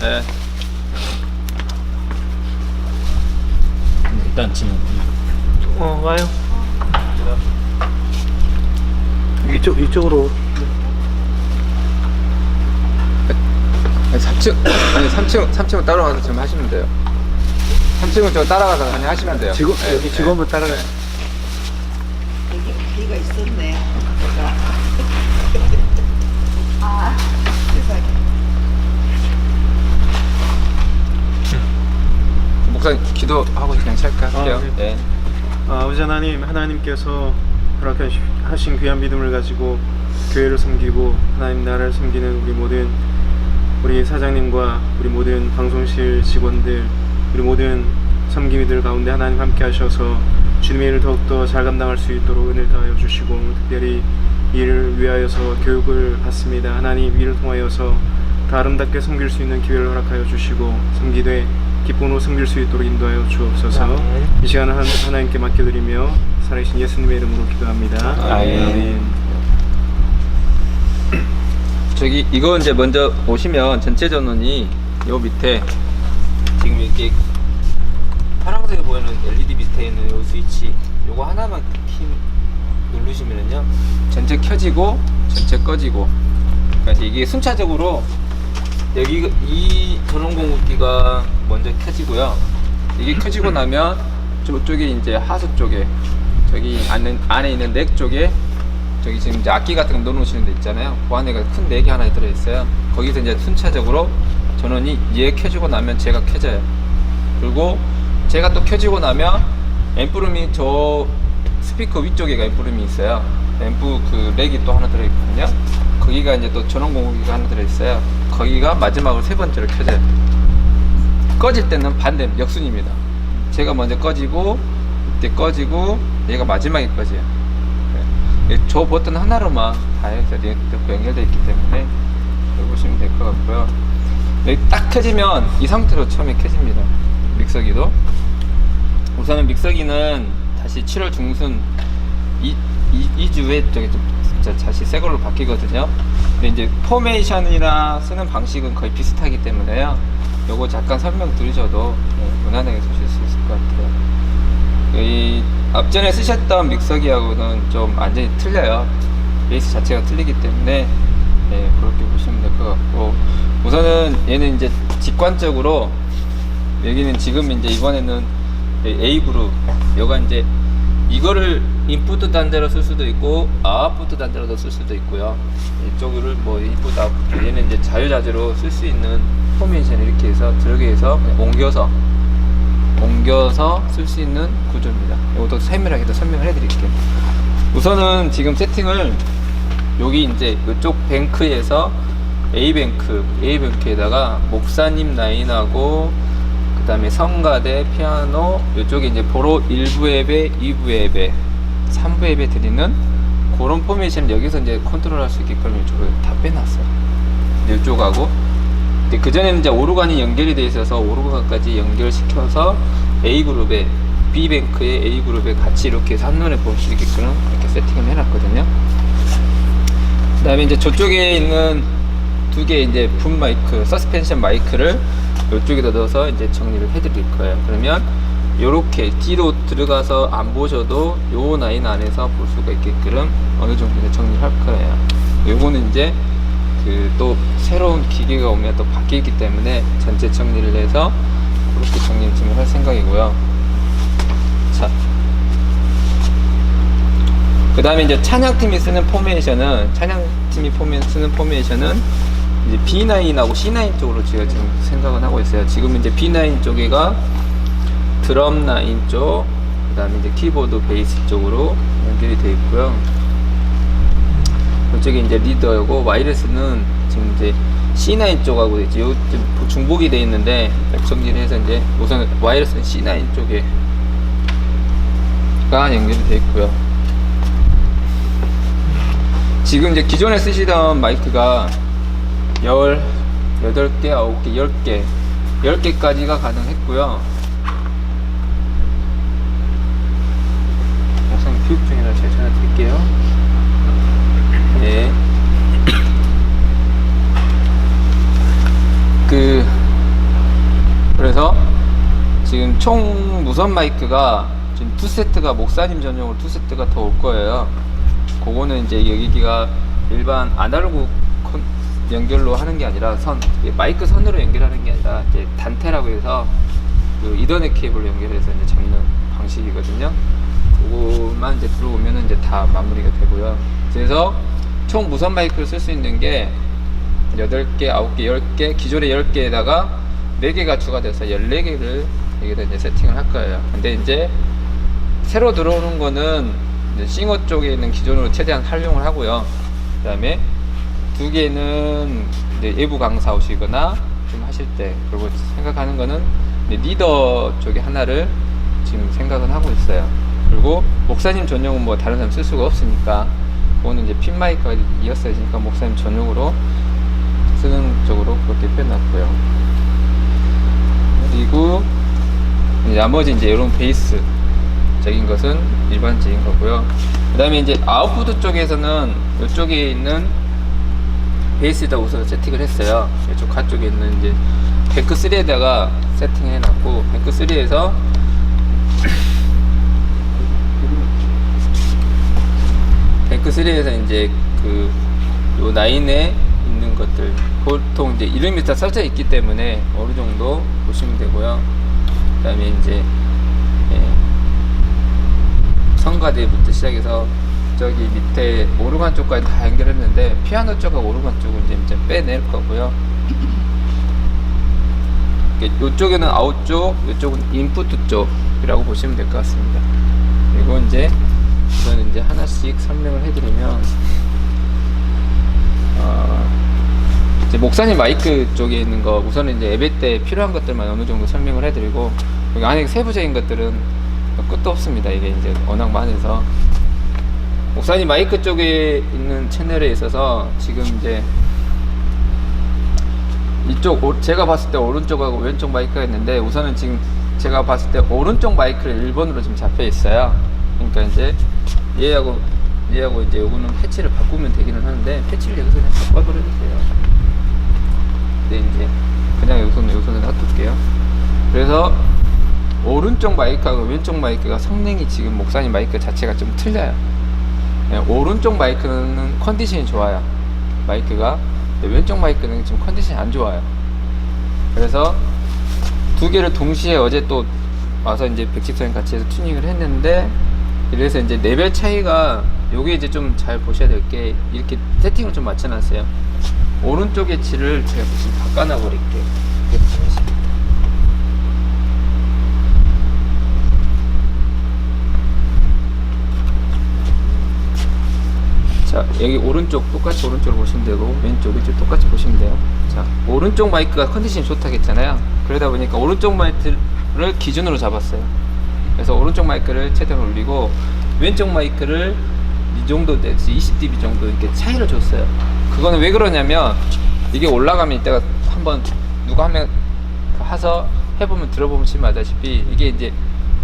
네. 일단 지금 와요. 이쪽으로. 아니, 3층은 따라가서 좀 하시면 돼요. 3층은 저 따라가서 그냥 하시면 돼요. 여기 직원분 따라가. 여기 비가 있었네. 아, 세상에. 목사님 기도하고 그냥 시작할게요. 네. 네. 아버지 하나님, 하나님께서 허락하신 귀한 믿음을 가지고 교회를 섬기고 하나님 나라를 섬기는 우리 사장님과 우리 모든 방송실 직원들, 우리 모든 섬김이들 가운데 하나님 함께 하셔서 주님의 일을 더욱더 잘 감당할 수 있도록 은혜를 더하여 주시고, 특별히 이를 위하여서 교육을 받습니다. 하나님 이를 통하여서 더 아름답게 섬길 수 있는 기회를 허락하여 주시고, 섬기되 기쁨으로 섬길 수 있도록 인도하여 주옵소서. 이 시간을 하나님께 맡겨드리며 살아계신 예수님의 이름으로 기도합니다. 아멘. 저기 이거 이제 먼저 보시면 전체 전원이 요 밑에 지금 이렇게 파란색에 보이는 LED 밑에 있는 요 스위치 요거 하나만 누르시면은요 전체 켜지고 전체 꺼지고, 그러니까 이게 순차적으로 여기 이 전원 공급기가 먼저 켜지고요. 이게 켜지고 나면 저쪽에 이제 하수 쪽에 저기 안에 있는 넥 쪽에 저기 지금 이제 악기 같은 거 넣어놓으시는 데 있잖아요. 그 안에가 큰 넥이 하나 들어있어요. 거기서 이제 순차적으로 전원이 얘 켜지고 나면 제가 켜져요. 그리고 제가 또 켜지고 나면 앰프룸이 저 스피커 위쪽에가 앰프룸이 있어요. 앰프 그 렉이 또 하나 들어있거든요. 거기가 이제 또 전원 공급기가 하나 들어있어요. 거기가 마지막으로 세 번째로 켜져요. 꺼질 때는 반대 역순입니다. 제가 먼저 꺼지고 이때 꺼지고 얘가 마지막에 꺼져요. 저 버튼 하나로만 다 해서 연결되어 있기 때문에 여기 보시면 될 것 같고요. 여기 딱 켜지면 이 상태로 처음에 켜집니다. 믹서기도. 우선은 믹서기는 다시 7월 중순 2주에 저기 좀 진짜 다시 새 걸로 바뀌거든요. 근데 이제 포메이션이나 쓰는 방식은 거의 비슷하기 때문에요. 요거 잠깐 설명 드리셔도 무난하게 쓰실 수 있을 것 같아요. 이 앞전에 쓰셨던 믹서기하고는 좀 완전히 틀려요. 베이스 자체가 틀리기 때문에 그렇게 보시면 될 것 같고, 우선은 얘는 이제 직관적으로 여기는 지금 이제 이번에는 A그룹, 여가 이제 이거를 인풋 단자로 쓸 수도 있고 아웃풋 단자로도 쓸 수도 있고요. 이쪽을 뭐 인풋 아웃풋, 얘는 이제 자유자재로 쓸 수 있는 포메이션 이렇게 해서 들어가서 옮겨서 쓸 수 있는 구조입니다. 이것도 세밀하게 더 설명을 해드릴게요. 우선은 지금 세팅을 여기 이제 이쪽 뱅크에서 A뱅크에다가 목사님 라인하고 그 다음에 성가대, 피아노, 이쪽에 이제 보로 1부 앱에 2부 앱에 3부 앱에 드리는 그런 포메이션을 여기서 이제 컨트롤 할 수 있게끔 이쪽을 다 빼놨어요. 이쪽하고 그 전에는 이제 오르간이 연결이 되어 있어서 오르간까지 연결시켜서 A그룹에 B뱅크에 A그룹에 같이 이렇게 해서 한눈에 볼 수 있게끔 이렇게 세팅을 해놨거든요. 그 다음에 이제 저쪽에 있는 두 개 이제 붐 마이크, 서스펜션 마이크를 이쪽에다 넣어서 이제 정리를 해드릴 거예요. 그러면 요렇게 뒤로 들어가서 안 보셔도 요 라인 안에서 볼 수가 있게끔 어느 정도 이제 정리를 할 거예요. 요거는 이제 그 또 새로운 기계가 오면 또 바뀌기 때문에 전체 정리를 해서 그렇게 정리를 좀 할 생각이고요. 자, 그 다음에 이제 찬양팀이 쓰는 포메이션은 이제 B9하고 C9 쪽으로 제가 지금 생각을 하고 있어요. 지금 이제 B9 쪽에가 드럼 라인 쪽, 그 다음에 이제 키보드 베이스 쪽으로 연결이 되어 있고요. 이쪽에 이제 리더고, 와이어리스는 지금 이제 C9 쪽하고 이제 요 중복이 되어 있는데 정리를 해서 이제 우선 와이어리스는 C9 쪽에가 연결이 되어 있고요. 지금 이제 기존에 쓰시던 마이크가 8개, 9개, 10개까지가 가능했고요. 우선 교육 중이라 제가 전화 드릴게요. 네. 지금 총 무선 마이크가 지금 2세트가 목사님 전용으로 2세트가 더 올 거예요. 그거는 이제 여기가 일반 아날로그 연결로 하는 게 아니라 마이크 선으로 연결하는 게 아니라 이제 단테라고 해서 그 이더넷 케이블로 연결해서 이제 잡는 방식이거든요. 그거만 이제 들어오면은 이제 다 마무리가 되고요. 그래서 총 무선 마이크를 쓸 수 있는 게 8개, 9개, 10개, 기존에 10개에다가 4개가 추가돼서 14개를 여기다 이제 세팅을 할 거예요. 근데 이제 새로 들어오는 거는 이제 싱어 쪽에 있는 기존으로 최대한 활용을 하고요. 그 다음에 2개는 이제 외부 강사 오시거나 좀 하실 때, 그리고 생각하는 거는 리더 쪽에 하나를 지금 생각은 하고 있어요. 그리고 목사님 전용은 뭐 다른 사람 쓸 수가 없으니까 그거는 이제 핀 마이크가 이었어야 되니까 목사님 전용으로 쓰는 쪽으로 그렇게 표현했고요. 그리고 나머지 이제 이런 베이스적인 것은 일반적인 거고요. 그 다음에 이제 아웃푸트 쪽에서는 이쪽에 있는 베이스에다 우선 세팅을 했어요. 이쪽 가쪽에 있는 이제 뱅크 3에다가 세팅을 해놨고, 뱅크 3에서 뱅크 3에서 이제 그 요 라인에 있는 것들 보통 이제 1mm 써져 있기 때문에 어느 정도 보시면 되고요. 그 다음에 이제 성가대부터 시작해서 저기 밑에 오르간 쪽까지 다 연결했는데 피아노 쪽하고 오르간 쪽은 이제 빼낼 거고요. 이쪽에는 아웃 쪽, 이쪽은 인풋 쪽이라고 보시면 될 것 같습니다. 그리고 이제 이거는 이제 하나씩 설명을 해드리면, 이제 목사님 마이크 쪽에 있는 거 우선은 이제 예배 때 필요한 것들만 어느 정도 설명을 해드리고, 여기 안에 세부적인 것들은 끝도 없습니다. 이게 이제 워낙 많아서. 목사님 마이크 쪽에 있는 채널에 있어서 지금 이제 이쪽 제가 봤을 때 오른쪽하고 왼쪽 마이크가 있는데, 우선은 지금 제가 봤을 때 오른쪽 마이크를 1번으로 지금 잡혀 있어요. 그러니까 이제 얘하고 이제 요거는 패치를 바꾸면 되기는 하는데, 패치를 여기서 그냥 바꿔버려도 돼요. 근데 이제 그냥 여기서는 놔둘게요. 그래서 오른쪽 마이크하고 왼쪽 마이크가 성능이 지금 목사님 마이크 자체가 좀 틀려요. 오른쪽 마이크는 컨디션이 좋아요, 마이크가. 왼쪽 마이크는 지금 컨디션이 안 좋아요. 그래서 두 개를 동시에 어제 또 와서 이제 백식선님 같이 해서 튜닝을 했는데, 그래서 이제 레벨 차이가 요게 이제 좀 잘 보셔야 될 게, 이렇게 세팅을 좀 맞춰놨어요. 오른쪽의 칠을 제가 지금 바꿔놔 버릴게요. 자, 여기 오른쪽 똑같이 오른쪽으로 보시면 되고, 왼쪽 이쪽 똑같이 보시면 돼요. 자, 오른쪽 마이크가 컨디션이 좋다고 했잖아요. 그러다 보니까 오른쪽 마이크를 기준으로 잡았어요. 그래서 오른쪽 마이크를 최대한 올리고, 왼쪽 마이크를 이 정도 20dB 정도 이렇게 차이를 줬어요. 그거는 왜 그러냐면, 이게 올라가면 이따가 한번 누가 하면 해서 해보면 들어보면 지금 알다시피 이게 이제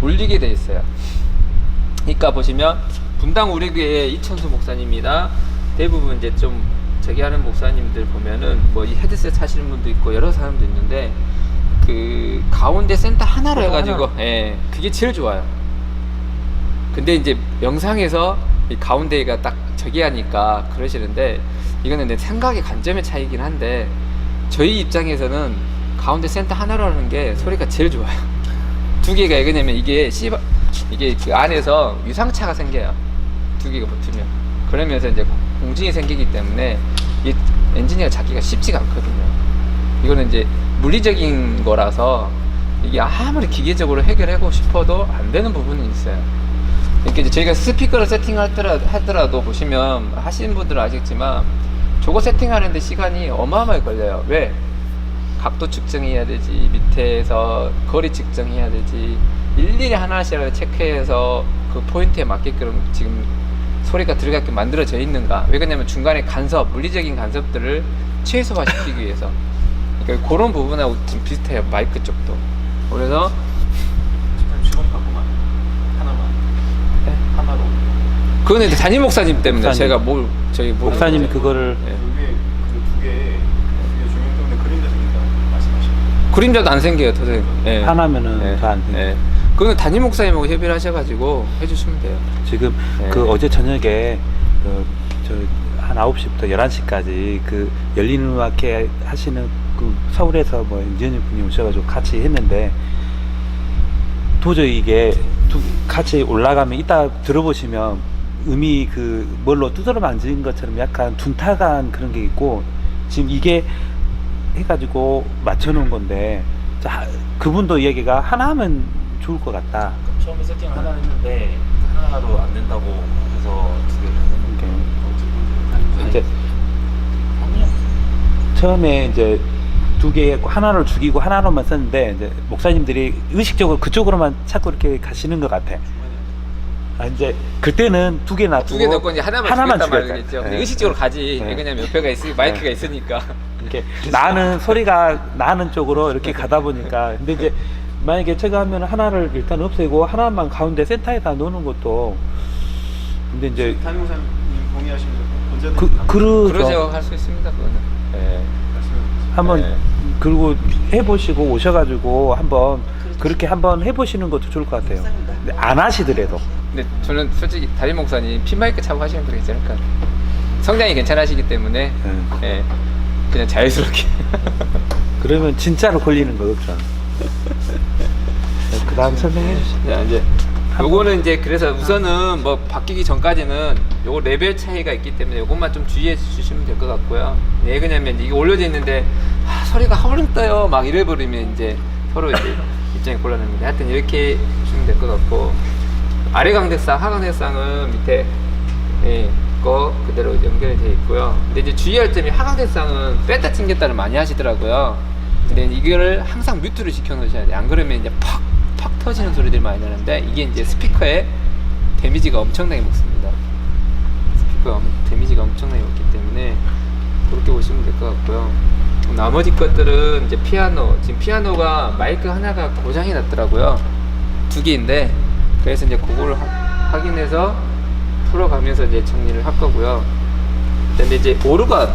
울리게 돼 있어요. 그러니까 보시면 분당 우리 교회 이천수 목사님이나 대부분 이제 좀 저기 하는 목사님들 보면은 뭐 이 헤드셋 하시는 분도 있고 여러 사람도 있는데, 그 가운데 센터 하나로 해가지고 예, 그게 제일 좋아요. 근데 이제 영상에서 이 가운데가 딱 저기 하니까 그러시는데, 이거는 내 생각의 관점의 차이긴 한데, 저희 입장에서는 가운데 센터 하나로 하는 게 소리가 제일 좋아요. 두 개가 왜 그러냐면 이게 그 안에서 유상차가 생겨요. 두 개가 붙으면. 그러면서 이제 공증이 생기기 때문에 이 엔지니어 잡기가 쉽지가 않거든요. 이거는 이제 물리적인 거라서 이게 아무리 기계적으로 해결하고 싶어도 안 되는 부분이 있어요. 그러니까 이제 저희가 스피커를 세팅하더라도 보시면 하시는 분들은 아시겠지만, 저거 세팅하는데 시간이 어마어마하게 걸려요. 왜? 각도 측정해야 되지, 밑에서 거리 측정해야 되지, 일일이 하나씩 체크해서 그 포인트에 맞게끔 지금 소리가 들어가게 만들어져 있는가. 왜 그러냐면 중간에 간섭, 물리적인 간섭들을 최소화시키기 위해서. 그러니까 그런 부분하고 좀 비슷해요, 마이크 쪽도. 그래서 직원 바꾸면 하나만. 네? 하나로. 그거는 이제 담임 목사님 때문에 목사님. 제가 저희 목사님이 그거를 네. 여기에 그 두 개 조명 때문에 그림자 생긴다 말씀하시는. 그림자도 안 생겨요, 도저히. 예. 하나면은 예. 더 안 돼. 예. 그거는 담임 목사님하고 협의를 하셔가지고 해주시면 돼요. 지금 네. 그 어제 저녁에 한 9시부터 11시까지 그 열린 음악회 하시는 그 서울에서 뭐 인지현님 분이 오셔가지고 같이 했는데 도저히 이게 같이 올라가면 이따 들어보시면 음이 그 뭘로 두드러 만진 것처럼 약간 둔탁한 그런 게 있고 지금 이게 해가지고 맞춰놓은 건데 그분도 얘기가 하나 하면 좋을 것 같다. 처음에 세팅 하나 했는데 하나로 안 된다고 해서 두 개를 했는데 이제 처음에 이제 두 개 했고 하나를 죽이고 하나로만 썼는데 이제 목사님들이 의식적으로 그쪽으로만 자꾸 이렇게 가시는 것 같아. 이제 그때는 두 개 놔두고 두 개 넣고 이제 하나만 죽였단 말이겠죠. 근데 네. 의식적으로 가지. 네. 왜냐면 옆에가 마이크가 네. 있으니까. 이렇게 나는 소리가 나는 쪽으로 이렇게 가다 보니까 근데 이제 만약에 제가 하면 하나를 일단 없애고 하나만 가운데 센터에다 놓는 것도 근데 이제 담임 목사님 동의하시면 언제든 그러죠. 할 수 있습니다. 그거는. 예. 한번 네. 그리고 해보시고 오셔가지고 한번 그렇게 한번 해보시는 것도 좋을 것 같아요. 근데 안 하시더라도 근데 저는 솔직히 담임 목사님 핀마이크 차고 하시면 그러지 않을까. 성장이 괜찮으시기 때문에 예. 그냥 자유스럽게. 그러면 진짜로 걸리는 거 없잖아. 그 다음 설명해 주시죠. 자, 이제 요거는 이제 그래서 우선은 뭐 바뀌기 전까지는 요거 레벨 차이가 있기 때문에 요것만 좀 주의해 주시면 될 것 같고요. 왜 그러냐면 이게 올려져 있는데 소리가 하울링 떠요 막 이래버리면 이제 서로 이제 입장이 곤란합니다. 하여튼 이렇게 주시면 될 것 같고 아래 강대상, 하 강대상은 밑에 거 그대로 연결이 되어 있고요. 근데 이제 주의할 점이 하 강대상은 뺐다 튕겼다를 많이 하시더라고요. 근데 이거를 항상 뮤트를 시켜 놓으셔야 돼요. 안 그러면 이제 팍 터지는 소리들이 많이 나는데 이게 이제 스피커에 데미지가 엄청나게 먹습니다. 스피커 데미지가 엄청나게 먹기 때문에 그렇게 보시면 될 것 같고요. 나머지 것들은 이제 피아노, 지금 피아노가 마이크 하나가 고장이 났더라고요. 두 개인데 그래서 이제 그걸 확인해서 풀어가면서 이제 정리를 할 거고요. 근데 이제 오르간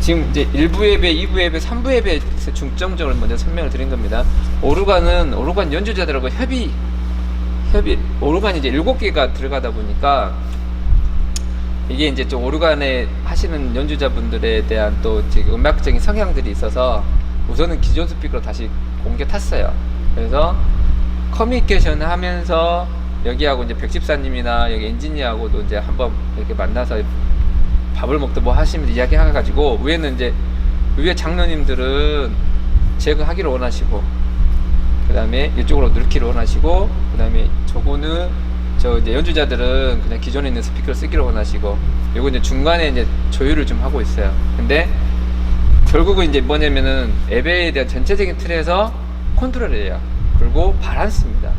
지금 이제 1부 예배, 2부 예배, 3부 예배에 중점적으로 먼저 설명을 드린 겁니다. 오르간 연주자들하고 협의 오르간이 이제 7개가 들어가다 보니까 이게 이제 좀 오르간에 하시는 연주자분들에 대한 또 지금 음악적인 성향들이 있어서 우선은 기존 스피커로 다시 공개 탔어요. 그래서 커뮤니케이션 하면서 여기하고 이제 백집사님이나 여기 엔지니어하고도 이제 한번 이렇게 만나서 밥을 먹다 뭐 하시면 이야기 해가지고 위에 장로님들은 제거하기를 원하시고 그 다음에 이쪽으로 넣기를 원하시고 그 다음에 저거는 이제 연주자들은 그냥 기존에 있는 스피커를 쓰기를 원하시고 요거 이제 중간에 이제 조율을 좀 하고 있어요. 근데 결국은 이제 뭐냐면은 예배에 대한 전체적인 틀에서 컨트롤을 해요. 그리고 바란스입니다.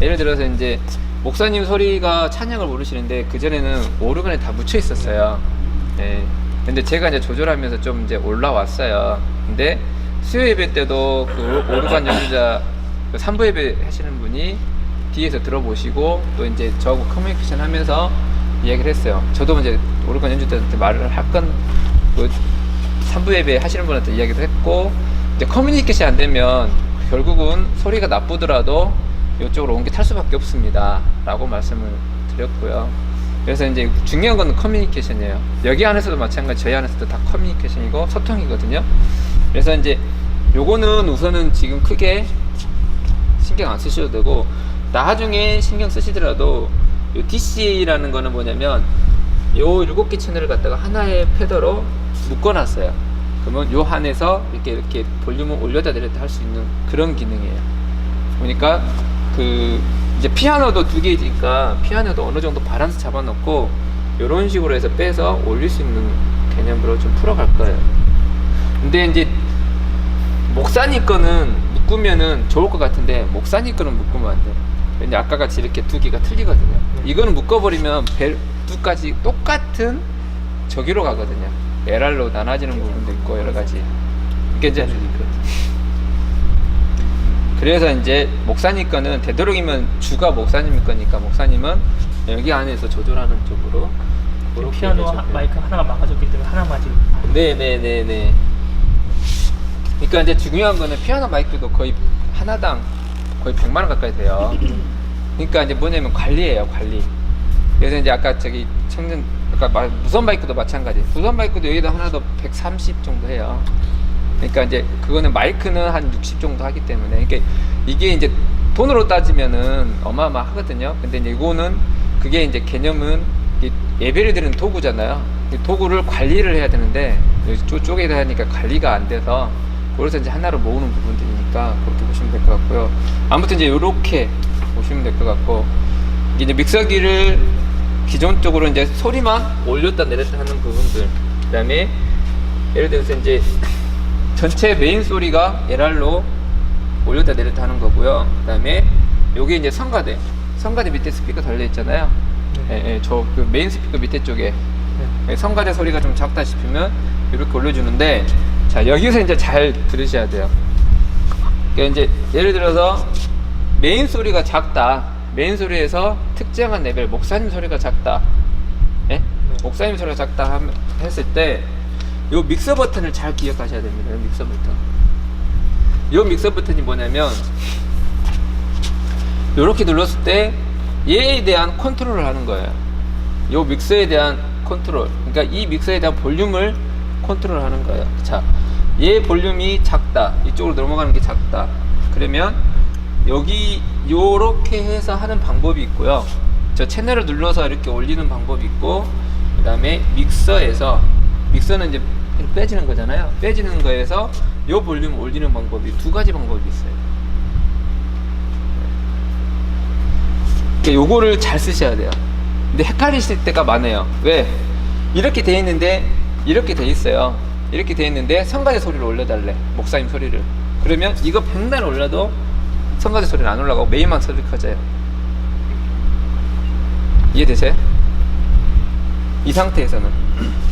예를 들어서 이제 목사님 소리가 찬양을 부르시는데 그전에는 오르간에 다 묻혀 있었어요. 예. 근데 제가 이제 조절하면서 좀 이제 올라왔어요. 근데 수요 예배 때도 그 오르간 연주자 그 3부 예배 하시는 분이 뒤에서 들어보시고 또 이제 저하고 커뮤니케이션 하면서 이야기를 했어요. 저도 이제 오르간 연주자한테 말을 할 건 그 3부 예배 하시는 분한테 이야기도 했고 이제 커뮤니케이션 안 되면 결국은 소리가 나쁘더라도 이쪽으로 옮겨 탈 수밖에 없습니다 라고 말씀을 드렸고요. 그래서 이제 중요한 건 커뮤니케이션이에요. 여기 안에서도 마찬가지 저희 안에서도 다 커뮤니케이션이고 소통이거든요. 그래서 이제 요거는 우선은 지금 크게 신경 안 쓰셔도 되고 나중에 신경 쓰시더라도 요 DC라는 거는 뭐냐면 요 7개 채널을 갖다가 하나의 패더로 묶어놨어요. 그러면 요 안에서 이렇게 볼륨을 올려다 내렸다 할 수 있는 그런 기능이에요. 그러니까 그 이제 피아노도 2개니까 피아노도 어느 정도 바란스 잡아놓고 이런 식으로 해서 빼서 올릴 수 있는 개념으로 좀 풀어갈 거예요. 근데 이제 목사님 거는 묶으면은 좋을 것 같은데 목사님 거는 묶으면 안 돼. 근데 아까 같이 이렇게 2개가 틀리거든요. 이거는 묶어버리면 벨두까지 똑같은 저기로 가거든요. LR로 나눠지는 부분도 있고 여러 가지. 그게 이제 그래서 이제 목사님 거는 되도록이면 주가 목사님 거니까 목사님은 여기 안에서 조절하는 쪽으로 피아노 마이크 하나가 망가졌기 때문에 하나만 지금 네네네네 그러니까 이제 중요한 거는 피아노 마이크도 거의 하나당 거의 100만 원 가까이 돼요. 그러니까 이제 뭐냐면 관리예요, 관리. 그래서 이제 아까 저기 청년 아까 무선 마이크도 마찬가지. 무선 마이크도 여기다 하나 더 130 정도 해요. 그러니까 이제 그거는 마이크는 한 60 정도 하기 때문에 그러니까 이게 이제 돈으로 따지면은 어마어마하거든요. 근데 이제 이거는 그게 이제 개념은 예배를 드리는 도구잖아요. 이 도구를 관리를 해야 되는데 쪼개다 하니까 관리가 안 돼서 그래서 이제 하나로 모으는 부분들이니까 그렇게 보시면 될 것 같고요. 아무튼 이제 이렇게 보시면 될 것 같고 이게 이제 믹서기를 기존적으로 이제 소리만 올렸다 내렸다 하는 부분들, 그다음에 예를 들어서 이제 전체 메인 소리가 LR로 올렸다 내렸다 하는 거고요. 그다음에 여기 이제 성가대 밑에 스피커 달려 있잖아요. 저 그 메인 스피커 밑에 쪽에 성가대 소리가 좀 작다 싶으면 이렇게 올려주는데, 자 여기서 이제 잘 들으셔야 돼요. 그러니까 이제 예를 들어서 메인 소리가 작다, 메인 소리에서 특정한 레벨 목사님 소리가 작다, 목사님 소리가 작다 했을 때 요 믹서 버튼을 잘 기억하셔야 됩니다. 요 믹서 버튼. 요 믹서 버튼이 뭐냐면 요렇게 눌렀을 때 얘에 대한 컨트롤을 하는 거예요. 요 믹서에 대한 컨트롤. 그러니까 이 믹서에 대한 볼륨을 컨트롤 하는 거예요. 자, 얘 볼륨이 작다. 이쪽으로 넘어가는 게 작다. 그러면 여기 요렇게 해서 하는 방법이 있고요. 저 채널을 눌러서 이렇게 올리는 방법이 있고, 그 다음에 믹서는 이제 빼지는 거잖아요. 빼지는 거에서 요 볼륨을 올리는 방법이 두 가지 방법이 있어요. 그러니까 요거를 잘 쓰셔야 돼요. 근데 헷갈리실 때가 많아요. 왜? 이렇게 돼 있는데 이렇게 돼 있어요. 이렇게 돼 있는데 성가대 소리를 올려달래, 목사님 소리를. 그러면 이거 100날 올려도 성가대 소리는 안 올라가고 메인만 소리 커져요. 이해되세요? 이 상태에서는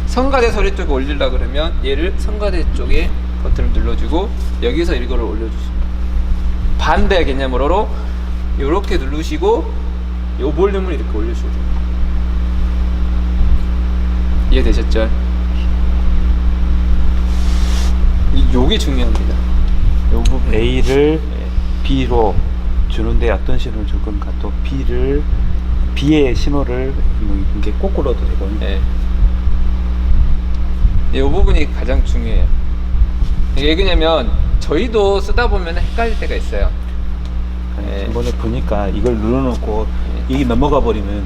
성가대 소리 쪽에 올리려고 그러면 얘를 성가대 쪽에 버튼을 눌러주고 여기서 이거를 올려주십니다. 반대 개념으로 이렇게 누르시고 요 볼륨을 이렇게 올려주셔야 돼요. 이해되셨죠? 요게 중요합니다. 요 부분. A를 B로 주는데 어떤 신호를 줄 건가, 또 B의 신호를 뭐 이게 거꾸로도 되고. 네. 이 부분이 가장 중요해요. 이게 왜냐면 저희도 쓰다 보면 헷갈릴 때가 있어요. 네. 이번에 보니까 이걸 눌러놓고 이게 넘어가 버리면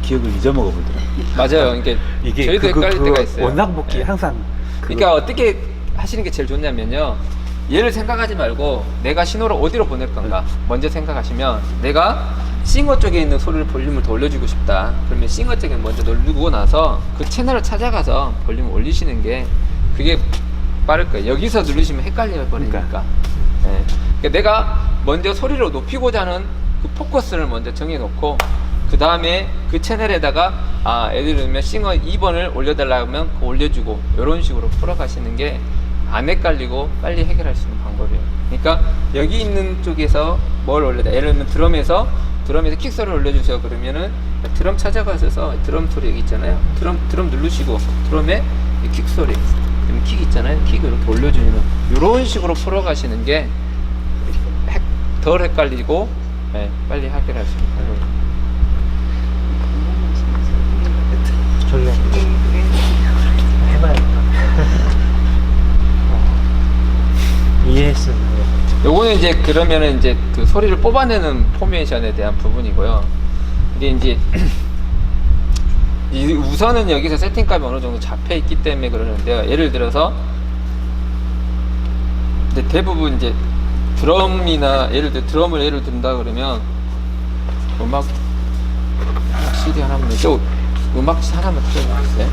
기억을 잊어먹어 버리더라고요. 맞아요. 그러니까 이게 저희도 헷갈릴 때가 있어요. 원상복귀 네. 항상. 그러니까 어떻게 하시는 게 제일 좋냐면요, 얘를 생각하지 말고 내가 신호를 어디로 보낼 건가 먼저 생각하시면, 내가 싱어 쪽에 있는 소리를 볼륨을 더 올려주고 싶다 그러면 싱어 쪽에 먼저 누르고 나서 그 채널을 찾아가서 볼륨을 올리시는 게 그게 빠를 거예요. 여기서 누르시면 헷갈려 버리니까. 네. 그러니까 내가 먼저 소리를 높이고자 하는 그 포커스를 먼저 정해놓고 그 다음에 그 채널에다가 예를 들면 싱어 2번을 올려달라면 올려주고, 이런 식으로 풀어가시는 게 안 헷갈리고 빨리 해결할 수 있는 방법이에요. 그러니까 여기 있는 쪽에서 뭘 올려야 돼. 예를 들면 드럼에서 킥 소리를 올려주세요. 그러면은 드럼 찾아가셔서 드럼 소리 여기 있잖아요. 드럼 누르시고 드럼에 킥 소리, 그럼 킥 있잖아요. 킥을 이렇게 올려주는 이런 식으로 풀어가시는 게 덜 헷갈리고 빨리 해결할 수 있는 방법이에요. 좋네. 해봐야겠다. 이해했어요. 요거는 이제 그러면은 이제 그 소리를 뽑아내는 포메이션에 대한 부분이고요. 근데 이제 우선은 여기서 세팅값이 어느 정도 잡혀 있기 때문에 그러는데요. 예를 들어서 이제 대부분 이제 드럼이나 예를 들어 드럼을 든다 그러면 음악 CD 하나만 또 음악 하나만 틀어주세요.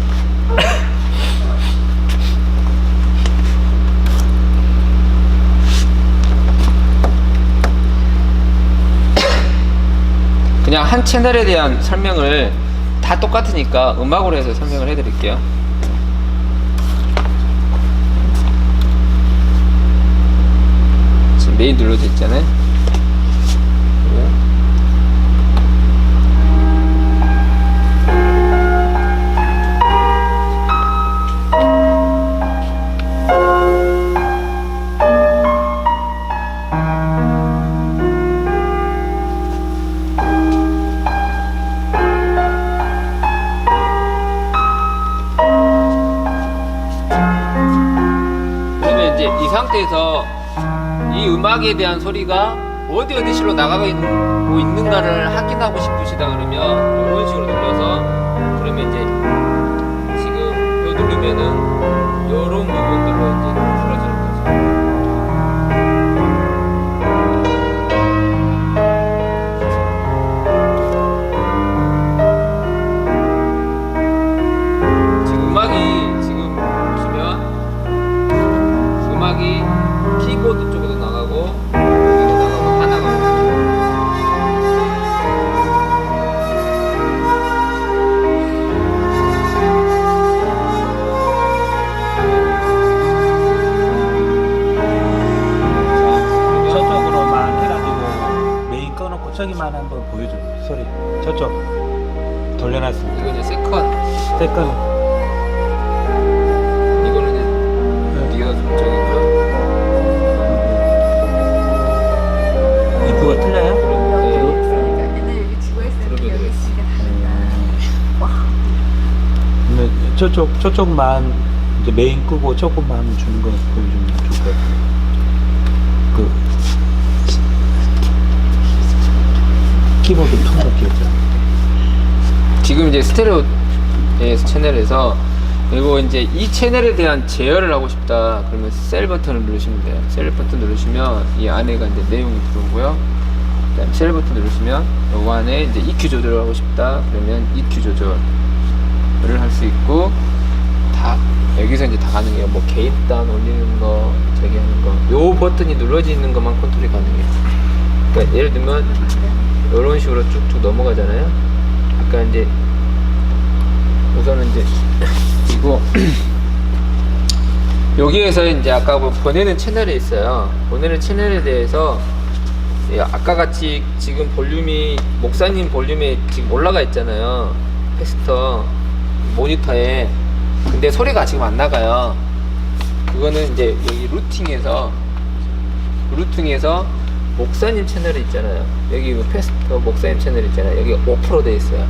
그냥 한 채널에 대한 설명을 다 똑같으니까 음악으로 해서 설명을 해드릴게요. 지금 메인 눌러져 있잖아요. 이 음악에 대한 소리가 어디 실로 나가고 있는가를 확인하고 싶으시다 그러면 이런 식으로 눌러서 그러면 이제 지금 요 누르면은 요런 부분들로 이제 풀어지는 거죠. 지금 음악이 지금 보시면 음악이 키보드 쪽으로 나가고 여기로 나가고 다 나가고 저쪽으로만 해가지고 메인 꺼놓고 저기만 한번 보여줘. 소리. 저쪽 돌려놨습니다. 이거 이제 세컨 세컨. 이거는 이제 리허 저기고요. 이프가 틀려요? 네. 맨날 여기 죽어 있어요. 그러게 여기 되겠어. 집에 다른다. 근데 저쪽만 이제 메인 끄고 조금만 주는 거 보여주면 좋을 것 같아요. 그 키보드 톤도 귀엽죠. 지금 이제 스테레오 채널에서 그리고 이제 이 채널에 대한 제어를 하고 싶다 그러면 셀 버튼을 누르시면 돼요. 셀 버튼 누르시면 이 안에가 이제 내용이 들어오고요. 그다음 셀 버튼 누르시면 요 안에 이제 EQ 조절을 하고 싶다 그러면 EQ 조절을 할 수 있고 다 여기서 이제 다 가능해요. 뭐 게인 다운 올리는 거, 저기 하는 거. 요 버튼이 눌러져 있는 것만 컨트롤이 가능해요. 그러니까 예를 들면 이런 식으로 쭉쭉 넘어가잖아요. 아까 이제 우선은 이제 이거 여기에서 이제 아까 뭐 보내는 채널이 있어요. 보내는 채널에 대해서 아까 같이 지금 볼륨이 목사님 볼륨에 지금 올라가 있잖아요. 패스터 모니터에. 근데 소리가 지금 안 나가요. 그거는 이제 여기 루팅에서 목사님 채널이 있잖아요. 여기 패스터 목사님 채널 있잖아요. 여기 5% 돼 있어요.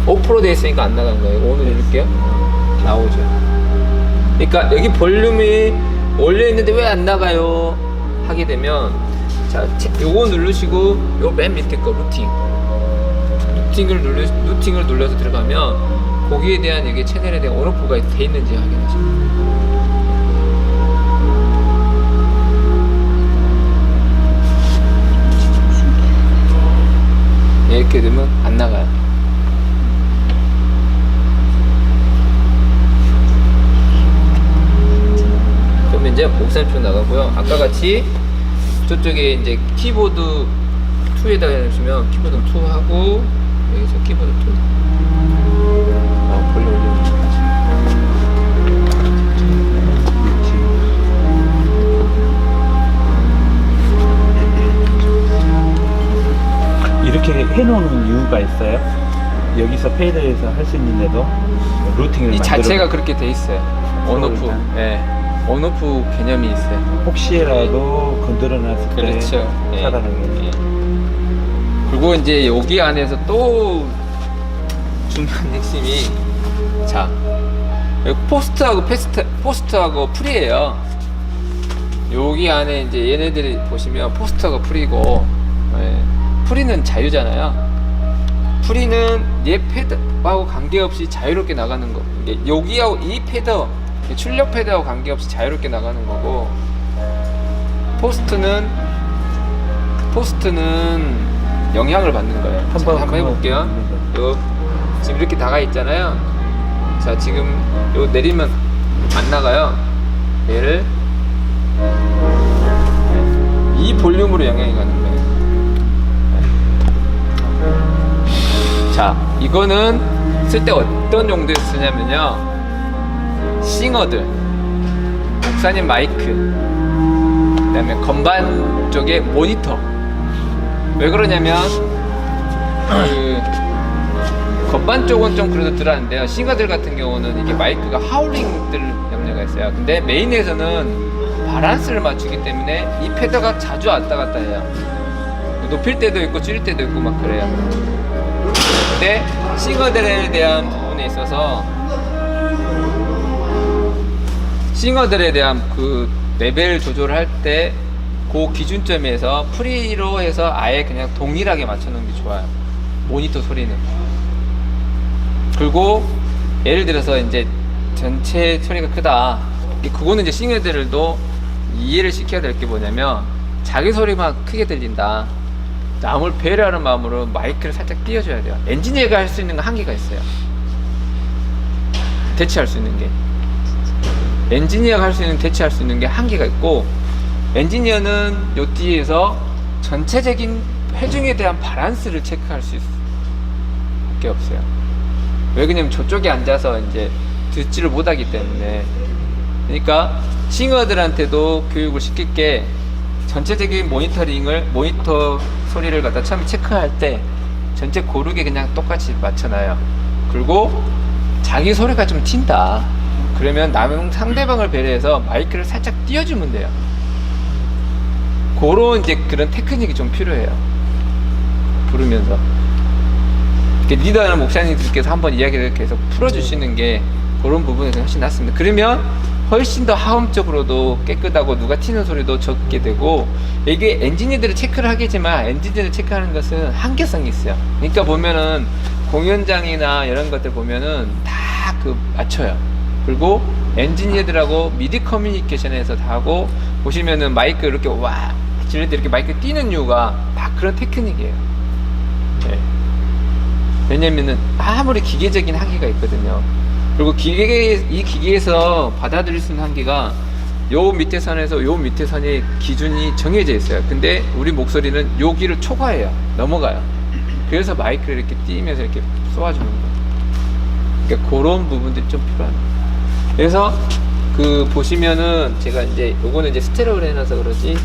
5% 돼 있으니까 안 나가는 거예요. 오늘 누를게요. 나오죠. 그러니까 여기 볼륨이 올려 있는데 왜 안 나가요? 하게 되면 자, 요거 누르시고 요 맨 밑에 거 루팅을 눌러서 들어가면 거기에 대한 여기 채널에 대한 온오프가 돼 있는지 확인하시면 이렇게 되면 안 나가요. 그러면 이제 목사님 쪽 나가고요. 아까 같이 저쪽에 이제 키보드 2에다가 해주시면 키보드 2 하고 여기서 키보드 2 볼륨 올리는 이렇게 해놓는 이유가 있어요? 여기서 페이드에서 할 수 있는데도 루팅을 이 만들어 자체가 그렇게 돼 있어요. 온오프. 예. 온오프 개념이 있어요. 혹시라도 건드려놨을 때 그렇죠. 예. 차단하게. 예. 그리고 이제 여기 안에서 또 중요한 핵심이 자 여기 포스트하고 프리예요. 여기 안에 이제 얘네들이 보시면 포스트하고 프리고 예. 프리는 자유잖아요. 프리는 얘 패드하고 관계없이 자유롭게 나가는 거. 여기하고 이 패드 출력 패드하고 관계없이 자유롭게 나가는 거고 포스트는 영향을 받는 거예요. 한번 해볼게요. 요 지금 이렇게 나가 있잖아요. 자 지금 요 내리면 안 나가요. 얘를 이 볼륨으로 영향이 가는 거예요. 자 이거는 쓸 때 어떤 용도에 쓰냐면요. 싱어들, 목사님 마이크, 그 다음에 건반 쪽에 모니터. 왜 그러냐면 그 건반 쪽은 좀 그래도 덜하는데요. 싱어들 같은 경우는 이게 마이크가 하울링 들 염려가 있어요. 근데 메인에서는 바란스를 맞추기 때문에 이 패드가 자주 왔다 갔다 해요. 높일 때도 있고 줄일 때도 있고 막 그래요. 근데 싱어들에 대한 부분에 있어서 싱어들에 대한 그 레벨 조절을 할 때 그 기준점에서 프리로 해서 아예 그냥 동일하게 맞춰놓는 게 좋아요. 모니터 소리는. 그리고 예를 들어서 이제 전체 소리가 크다. 그거는 이제 싱어들도 이해를 시켜야 될 게 뭐냐면 자기 소리만 크게 들린다. 남을 배려하는 마음으로 마이크를 살짝 띄워줘야 돼요. 엔지니어가 할 수 있는 건 한계가 있어요. 대체할 수 있는 게. 엔지니어가 할 수 있는 대체할 수 있는 게 한계가 있고, 엔지니어는 요 뒤에서 전체적인 회중에 대한 바란스를 체크할 수 있을 게 없어요. 왜 그러냐면 저쪽에 앉아서 이제 듣지를 못하기 때문에. 그러니까 싱어들한테도 교육을 시킬 게 전체적인 모니터 소리를 갖다 처음에 체크할 때 전체 고르게 그냥 똑같이 맞춰놔요. 그리고 자기 소리가 좀 튄다. 그러면 상대방을 배려해서 마이크를 살짝 띄워주면 돼요. 그런 이제 그런 테크닉이 좀 필요해요. 부르면서. 리더나 목사님들께서 한번 이야기를 계속 풀어주시는 게 그런 부분에서 훨씬 낫습니다. 그러면 훨씬 더 하음적으로도 깨끗하고 누가 튀는 소리도 적게 되고, 이게 엔지니어들이 체크를 하겠지만 엔지니어를 체크하는 것은 한계성이 있어요. 그러니까 보면은 공연장이나 이런 것들 보면은 다 맞춰요. 그리고 엔지니어들하고 미디 커뮤니케이션에서 다 하고, 보시면은 마이크 이렇게 와 지를 때 이렇게 마이크 띄는 이유가 다 그런 테크닉이에요. 네. 왜냐면은 아무리 기계적인 한계가 있거든요. 그리고 이 기계에서 받아들일 수 있는 한계가 요 밑에 선에서 요 밑에 선의 기준이 정해져 있어요. 근데 우리 목소리는 여기를 초과해요. 넘어가요. 그래서 마이크를 이렇게 띄면서 이렇게 쏘아주는 거예요. 그러니까 그런 부분들이 좀 필요합니다. 그래서 보시면은 제가 이제 요거는 이제 스테레오를 해놔서 그러지,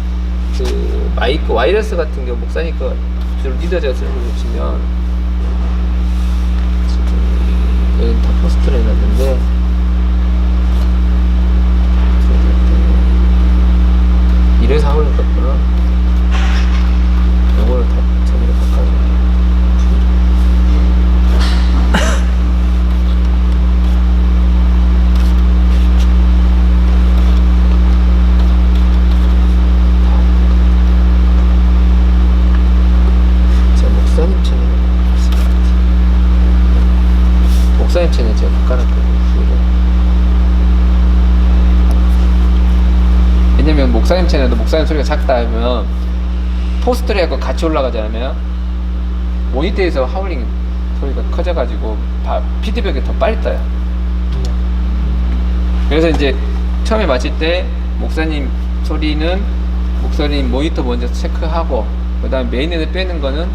마이크 와이러스 같은 경우 목사님 거 주로 리더제가 쓰는 거 보시면 지금 여기 다 포스트를 해놨는데, 이래서 하울링 같구나. 요거를 다 저기로 바꿔줘. 목사님 채널 제가 바꿔놨거든요. 왜냐면 목사님 채널도 목사님 소리가 작다 하면 포스터리하고 같이 올라가지 않으면 모니터에서 하울링 소리가 커져가지고 피드백이 더 빨리 떠요. 그래서 이제 처음에 마칠 때 목사님 소리는 목사님 모니터 먼저 체크하고, 그 다음에 메인에서 빼는 거는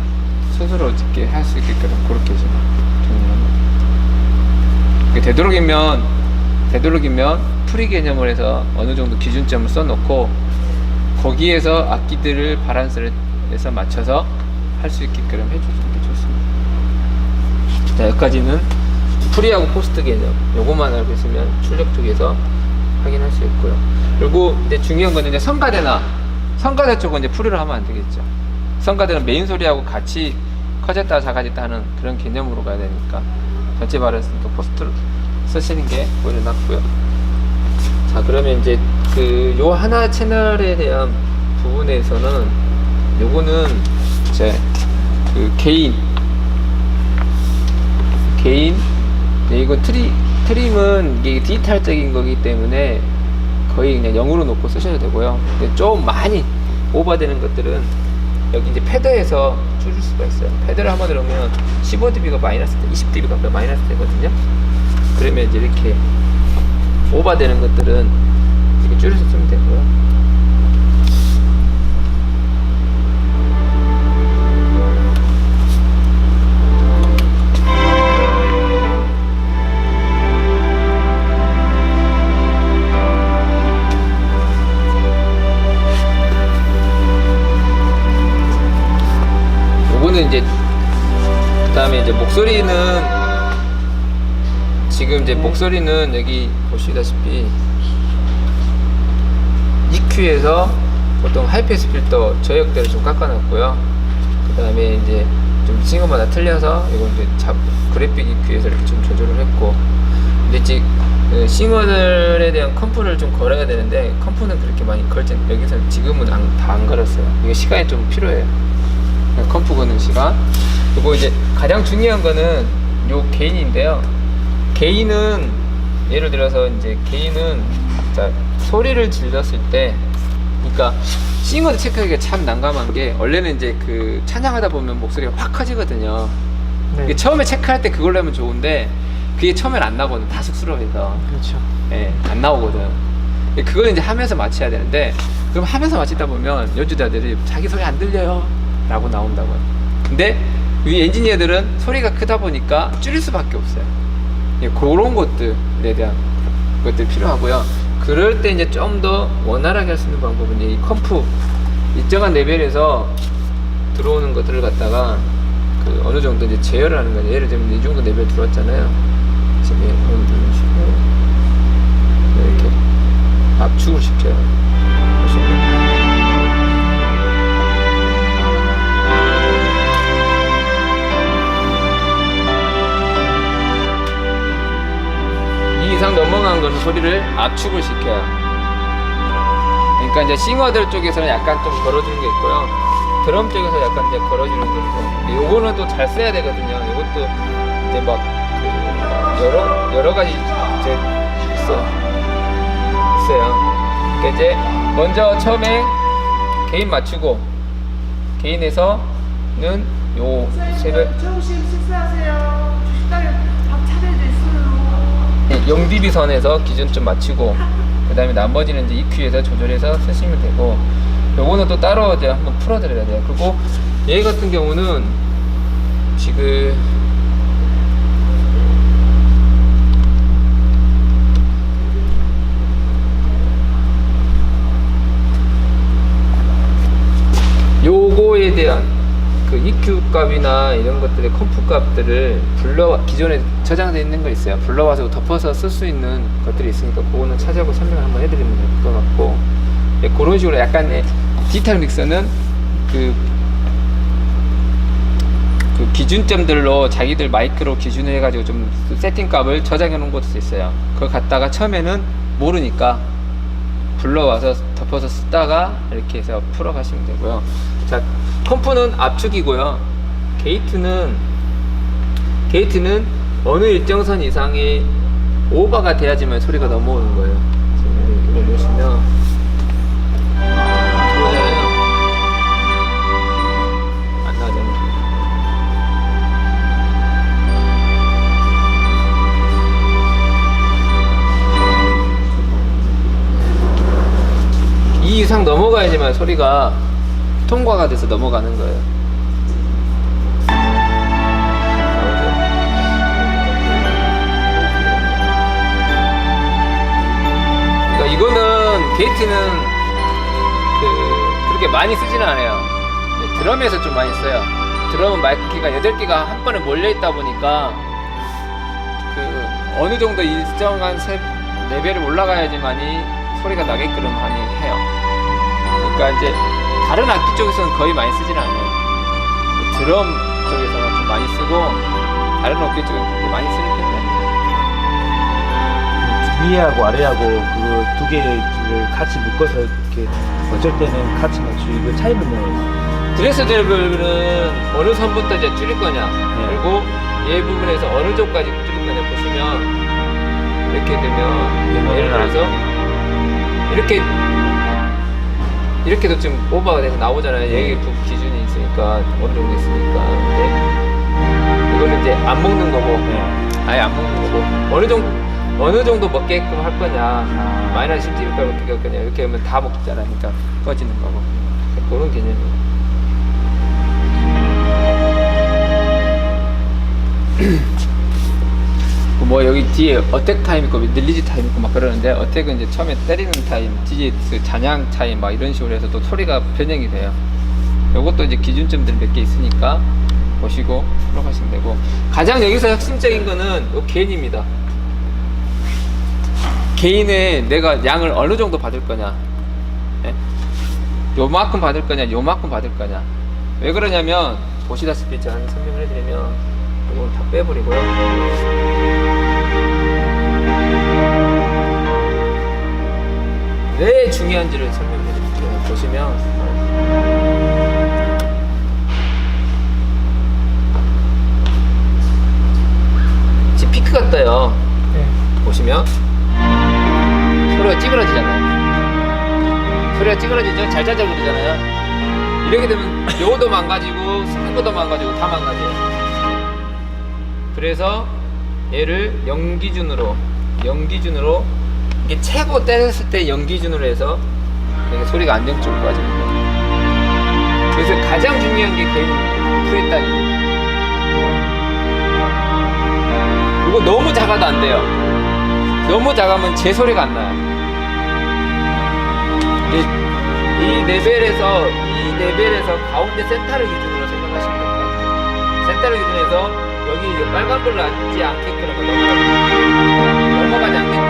스스로 어떻게 할 수 있게끔 그렇게 좀 정리합니다. 되도록이면 프리 개념을 해서 어느 정도 기준점을 써놓고 거기에서 악기들을 바란스를 해서 맞춰서 할 수 있게끔 해주시는 게 좋습니다. 자, 여기까지는 프리하고 포스트 개념 요것만 알고 있으면 출력 쪽에서 확인할 수 있고요. 그리고 이제 중요한 건 이제 성가대 쪽은 이제 프리로 하면 안 되겠죠. 성가대는 메인 소리하고 같이 커졌다 작아졌다 하는 그런 개념으로 가야 되니까 전체 바란스니까 포스트로 쓰시는 게 오히려 낫고요. 자, 그러면 이제 요 하나 채널에 대한 부분에서는 요거는 이제 개인 이거 트림은 이게 디지털적인 거기 때문에 거의 그냥 0으로 놓고 쓰셔도 되고요. 근데 좀 많이 오버되는 것들은 여기 이제 패드에서 줄일 수가 있어요. 패드를 한번 들으면 15dB가 마이너스 돼, 20dB가 마이너스 되거든요. 그러면 이제 이렇게 오버되는 것들은 이렇게 줄여서 쓰면 되고요. 요거는 이제 그 다음에 이제 목소리는 지금 이제 목소리는 여기 보시다시피 EQ에서 보통 하이패스 필터 저역대를 좀 깎아놨고요. 그 다음에 이제 좀 싱어마다 틀려서 이건 이제 그래픽 EQ에서 이렇게 좀 조절을 했고, 근데 이제 그 싱어들에 대한 컴프를 좀 걸어야 되는데 컴프는 그렇게 많이 걸지 여기서 지금은 다 안 걸었어요. 이게 시간이 좀 필요해요. 컴프 거는 시간. 그리고 이제 가장 중요한 거는 요 게인인데요. 게인은 예를 들어서 이제 게인은 자 소리를 질렀을 때, 그러니까 싱어도 체크하기가 참 난감한 게 원래는 이제 그 찬양하다 보면 목소리가 확 커지거든요. 네. 처음에 체크할 때 그걸로 하면 좋은데 그게 처음엔 안 나거든. 다 쑥스러워해서. 그렇죠. 예, 안 나오거든. 그걸 이제 하면서 맞춰야 되는데, 그럼 하면서 맞추다 보면 연주자들이 자기 소리 안 들려요 라고 나온다고요. 근데 이 엔지니어들은 소리가 크다 보니까 줄일 수밖에 없어요. 예, 그런 것들에 대한 것들이 필요하고요. 그럴 때 이제 좀 더 원활하게 할 수 있는 방법은 이 컴프 일정한 레벨에서 들어오는 것들을 갖다가 그 어느 정도 이제 제어를 하는 거예요. 예를 들면 이 정도 레벨 들어왔잖아요. 지금 이런 식으로 이렇게 압축을 시켜요. 보시면. 이 이상 넘어간 거는 소리를 압축을 시켜요. 그러니까 이제 싱어들 쪽에서는 약간 좀 걸어주는 게 있고요. 드럼 쪽에서 약간 이제 걸어주는 게 있고. 요거는 또 잘 써야 되거든요. 이것도 이제 막 여러 가지 이제 있어요. 그러니까 이제 먼저 처음에 개인 맞추고 개인에서는 요 세배 조금씩 식사하세요. 식당에 밥 차려졌어요. 0dB 선에서 기준 좀 맞추고 그 다음에 나머지는 이제 EQ에서 조절해서 쓰시면 되고, 요거는 또 따로 이제 한번 풀어드려야 돼요. 그리고 얘 같은 경우는 지금 요거에 대한 그 EQ 값이나 이런 것들의 컴프 값들을 기존에 저장되어 있는 거 있어요. 불러와서 덮어서 쓸 수 있는 것들이 있으니까 그거는 찾아보고 설명을 한번 해드리면 될 것 같고, 예, 그런 식으로 약간의 디지털 믹서는 그 기준점들로 자기들 마이크로 기준을 해가지고 좀 세팅 값을 저장해 놓은 것도 있어요. 그걸 갖다가 처음에는 모르니까 불러와서 덮어서 쓰다가 이렇게 해서 풀어 가시면 되고요. 자, 컴프는 압축이고요. 게이트는 어느 일정선 이상의 오버가 돼야지만 소리가 넘어오는 거예요. 지금 이거 보시면 들어오잖아요. 안 나오잖아요. 이 이상 넘어가야지만 소리가 통과가 돼서 넘어가는 거예요. 그러니까 이거는 게이트는 그렇게 많이 쓰지는 않아요. 드럼에서 좀 많이 써요. 드럼은 마이크가 8개가 한 번에 몰려있다 보니까 어느 정도 일정한 레벨을 올라가야지만이 소리가 나게끔 많이 해요. 그러니까 이제 다른 악기 쪽에서는 거의 많이 쓰지는 않아요. 드럼 쪽에서는 좀 많이 쓰고 다른 악기 쪽에는 그렇게 많이 쓰는 편이 아니에요. 위하고 아래하고 그 두 개를 같이 묶어서 이렇게 어쩔 때는 같이 맞추고 이거 차이는 뭐예요? 드레스 레벨은 어느 선부터 이제 줄일 거냐, 그리고 얘 부분에서 어느 쪽까지 줄일 거냐 보시면 이렇게 되면 예를 들어서 이렇게도 지금 오버가 돼서 나오잖아요. 얘기 기준이 있으니까 어느 정도 있으니까. 근데 이거는 이제 안 먹는 거고, 아예 안 먹는 거고, 어느 정도 먹게끔 할 거냐, 마이너스 10dB까지 어떻게 할 거냐, 이렇게 하면 다 먹잖아. 그러니까 꺼지는 거고. 그런 개념이에요. 뭐 여기 뒤에 어택 타임 있고 릴리즈 타임 있고 막 그러는데, 어택은 이제 처음에 때리는 타임, 디지트 잔향 타임 막 이런 식으로 해서 또 소리가 변형이 돼요. 요것도 이제 기준점들 몇 개 있으니까 보시고 풀어가시면 되고, 가장 여기서 핵심적인 거는 요 게인입니다. 게인에 내가 양을 어느 정도 받을 거냐, 예? 요만큼 받을 거냐, 요만큼 받을 거냐. 왜 그러냐면 보시다시피 제가 설명을 해드리면 이건 다 빼버리고요. 왜 중요한지를 설명해 드릴게요. 보시면 지금 피크가 떠요. 보시면 소리가 찌그러지잖아요. 소리가 찌그러지죠? 잘자잘 그러잖아요. 이렇게 되면 요도 망가지고 스피커도 망가지고 다 망가져요. 그래서 얘를 0 기준으로 이게 최고 때렸을 때 0 기준으로 해서 이게 소리가 안정적으로 빠지는 거예요. 그래서 가장 중요한 게 개인 프리단입니다. 이거 너무 작아도 안 돼요. 너무 작으면 제 소리가 안 나요. 이 레벨에서 가운데 센터를 기준으로 생각하시면 될 것 같아요. 센터를 기준해서 여기 이제 빨간불 나지 않게끔 넘어가지 않게끔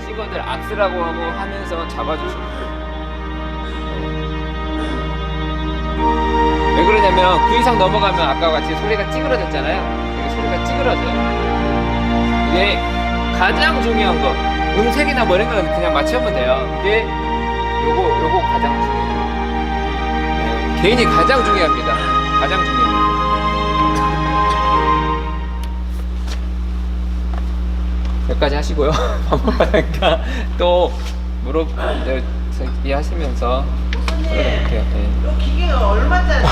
시건들 악스라고 하고 하면서 잡아주시면 돼요. 왜 그러냐면 그 이상 넘어가면 아까 같이 소리가 찌그러졌잖아요. 이게 소리가 찌그러져요. 이게 가장 중요한 거 음색이나 뭐 이런 건 그냥 맞추면 돼요. 이게 요거 가장 중요해요. 네, 개인이 가장 중요합니다. 가장 중요합니다. 여기까지 하시고요. 반복하니까 또 이야기하시면서 교수님, 이렇게요. 네. 이 기계가 얼마짜리?